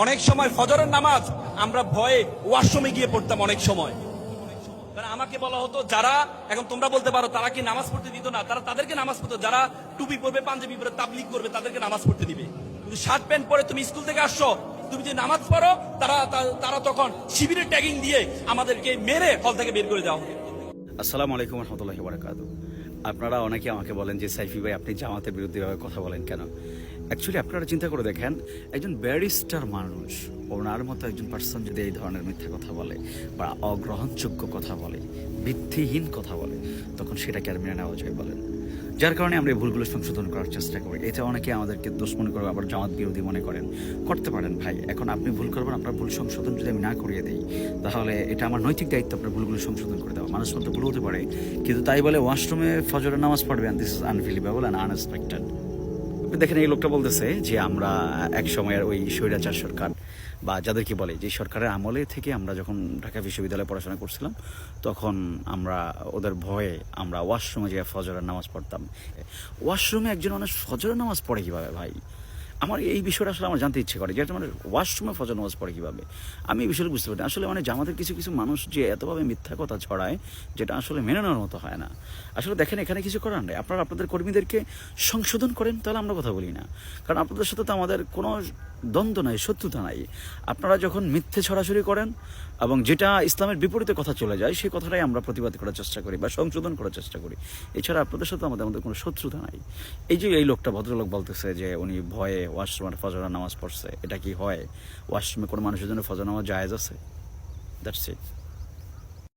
অনেক সময় ফজরের নামাজ আমরা ভয়ে ওয়াশরুমে গিয়ে পড়তাম অনেক সময়। কারণ আমাকে বলা হতো যারা, এখন তোমরা বলতে পারো তারা কি নামাজ পড়তে দিত না, তারা তাদেরকে নামাজ পড়তো, যারা টুপি পরবে পাঞ্জাবি পরে তাবলিগ করবে তাদেরকে নামাজ পড়তে দিবে। কিন্তু শার্ট প্যান্ট পরে তুমি স্কুল থেকে আসছো, তুমি যে নামাজ পড়ো, তারা তখন শিবিরের ট্যাগিং দিয়ে আমাদেরকে মেরে হল থেকে বের করে দেওয়া হবে। আসসালামু আলাইকুম রহমতুল্লাহি ওয়া বারাকাতুহু। আপনারা অনেকে আমাকে বলেন যে সাইফি ভাই আপনি জামাতের বিরুদ্ধে এভাবে কথা বলেন কেন? অ্যাকচুয়ালি আপনারা চিন্তা করে দেখেন, একজন ব্যারিস্টার মানুষ, ওনার মতো একজন পার্সন যদি এই ধরনের মিথ্যা কথা বলে বা অগ্রহণযোগ্য কথা বলে, ভিত্তিহীন কথা বলে, তখন সেটাকে আর মেনে নেওয়া যায় বলেন? যার কারণে আমরা এই ভুলগুলো সংশোধন করার চেষ্টা করি। এটা অনেকে আমাদেরকে দোষ মনে করে, আবার জামাত বিরোধী মনে করেন। করতে পারেন ভাই, এখন আপনি ভুল করবেন, আপনার ভুল সংশোধন যদি আমি না করিয়ে দিই, তাহলে এটা আমার নৈতিক দায়িত্ব আপনার ভুলগুলো সংশোধন করে দেওয়া। মানুষ মতো ভুল হতে পারে, কিন্তু তাই বলে ওয়াশরুমে ফজরের নামাজ পড়বেন, this is unbelievable and unexpected. দেখেন, এই লোকটা বলতেছে যে আমরা এক সময়ের ওই স্বৈরাচার সরকার বা যাদেরকে বলে যে সরকারের আমলে থেকে আমরা যখন ঢাকা বিশ্ববিদ্যালয়ে পড়াশোনা করছিলাম, তখন আমরা ওদের ভয়ে আমরা ওয়াশরুমে যেয়ে ফজরের নামাজ পড়তাম। ওয়াশরুমে একজন মানুষ ফজরের নামাজ পড়ে কীভাবে ভাই? আমার এই বিষয়টা আসলে আমার জানতে ইচ্ছে করে যে একটা মানে ওয়াশরুমে ফজর নামাজ পড়ে কীভাবে। আমি এই বিষয়টা বুঝতে পারি না আসলে। মানে জামাতের কিছু কিছু মানুষ যে এতভাবে মিথ্যা কথা ছড়ায়, যেটা আসলে মেনে নেওয়ার মতো হয় না। আসলে দেখেন, এখানে কিছু করার নেই, আপনারা আপনাদের কর্মীদেরকে সংশোধন করেন, তাহলে আমরা কথা বলি না। কারণ আপনাদের সাথে তো আমাদের কোনো দ্বন্দ্ব নাই, শত্রুতা নাই। আপনারা যখন মিথ্যে ছড়াছড়ি করেন এবং যেটা ইসলামের বিপরীতে কথা চলে যায়, সেই কথাটাই আমরা প্রতিবাদ করার চেষ্টা করি বা সংশোধন করার চেষ্টা করি। এছাড়া আপনাদের সাথে আমাদের কোনো শত্রুতা নাই। এই যে এই লোকটা, ভদ্রলোক বলতেছে যে উনি ভয়ে ওয়াশরুমে ফজর নামাজ পড়ছে, এটা কি হয়? ওয়াশরুমে কোনো মানুষের জন্য ফজর নামাজ জায়েজ আছে? That's it.